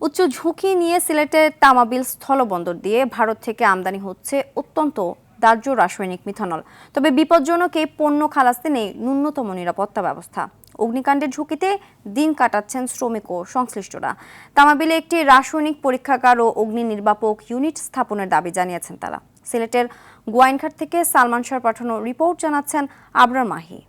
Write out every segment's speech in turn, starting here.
উচ্চ ঝুঁকি নিয়ে সিলেটের তামাবিল স্থলবন্দর দিয়ে ভারত থেকে আমদানি হচ্ছে অত্যন্ত দাহ্য রাসায়নিক মিথানল। তবে বিপজ্জনক এই পণ্য খালাসে নেই ন্যূনতম নিরাপত্তা ব্যবস্থা। অগ্নিকাণ্ডের ঝুঁকিতে দিন কাটাচ্ছেন শ্রমিক ও সংশ্লিষ্টরা। তামাবিলে একটি রাসায়নিক পরীক্ষাগার ও অগ্নি নির্বাপক ইউনিট স্থাপনের দাবি জানিয়েছেন তারা। সিলেটের গোয়াইনঘাট থেকে সালমান শাহর পাঠানো রিপোর্ট জানাচ্ছেন আবরার মাহি।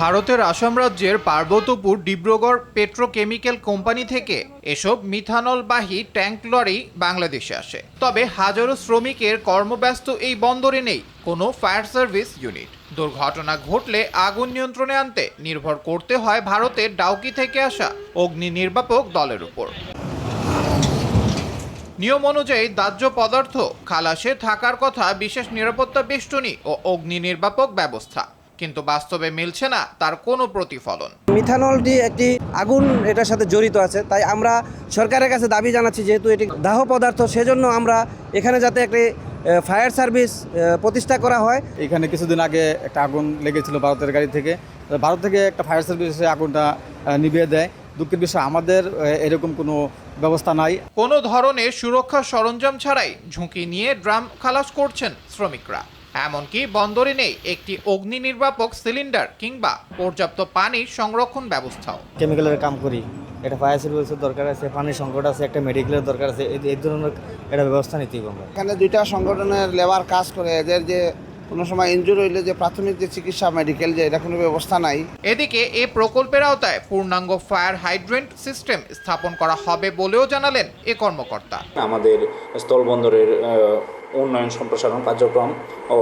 ভারতের আসাম রাজ্যের পার্বত্যপুর ডিব্রুগড় পেট্রোকেমিক্যাল কোম্পানি থেকে এসব মিথানলবাহী ট্যাঙ্ক লরি বাংলাদেশে আসে। তবে হাজারো শ্রমিকের কর্মব্যস্ত এই বন্দরে নেই কোনো ফায়ার সার্ভিস ইউনিট। দুর্ঘটনা ঘটলে আগুন নিয়ন্ত্রণে আনতে নির্ভর করতে হয় ভারতের ডাউকি থেকে আসা অগ্নি নির্বাপক দলের উপর। নিয়ম অনুযায়ী দাহ্য পদার্থ খালাসে থাকার কথা বিশেষ নিরাপত্তা বেষ্টনী ও অগ্নি নির্বাপক ব্যবস্থা, কিন্তু বাস্তবে মিলছে না তার কোনো প্রতিফলন। মিথানলটি একটি আগুন এটার সাথে জড়িত আছে, তাই আমরা সরকারের কাছে দাবি জানাচ্ছি যেহেতু এটি দাহ পদার্থ, সেজন্য আমরা এখানে যাতে একটি ফায়ার সার্ভিস প্রতিষ্ঠা করা হয়। এখানে কিছুদিন আগে একটা আগুন লেগেছিল ভারতের গাড়ি থেকে, ভারত থেকে একটা ফায়ার সার্ভিস এসে আগুনটা নিভিয়ে দেয়। দুঃখের বিষয় আমাদের এরকম কোনো ব্যবস্থা নাই। কোনো ধরনের সুরক্ষা সরঞ্জাম ছাড়াই ঝুঁকি নিয়ে ড্রাম খালাস করছেন শ্রমিকরা। এমনকি বন্দরে নেই একটি অগ্নি নির্বাপক সিলিন্ডার কিংবা পর্যাপ্ত পানির সংরক্ষণ ব্যবস্থাও। কেমিক্যালের কাম করি, একটা ফায়ার সার্ভিসের দরকার আছে, পানির সংকট আছে, একটা মেডিকেলের দরকার আছে, এই ধরনের একটা ব্যবস্থা নিতেই আমরা। এখানে দুইটা সংগঠনের লেবার কাজ করে, এদের যে কোনো সময় ইনজুরি হইলে যে প্রাথমিক যে চিকিৎসা মেডিকেল যে এটা কোনো ব্যবস্থা নাই। এদিকে এই প্রকল্পের আওতায় পূর্ণাঙ্গ ফায়ার হাইড্রেন্ট সিস্টেম স্থাপন করা হবে বলেও জানালেন এ কর্মকর্তা। আমাদের স্থলবন্দরের উন্নয়ন সম্প্রসারণ কার্যক্রম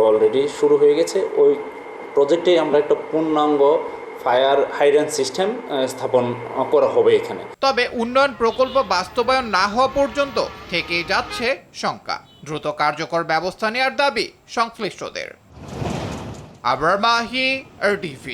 অলরেডি শুরু হয়ে গেছে। ওই প্রজেক্টে আমরা একটা পূর্ণাঙ্গ ফায়ার হাইড্রেন্ট সিস্টেম স্থাপন করা হবে এখানে। তবে উন্নয়ন প্রকল্প বাস্তবায়ন না হওয়া পর্যন্ত থেকেই যাচ্ছে শঙ্কা। দ্রুত কার্যকর ব্যবস্থা নেওয়ার দাবি সংশ্লিষ্টদের। আবরার মাহি, RTV।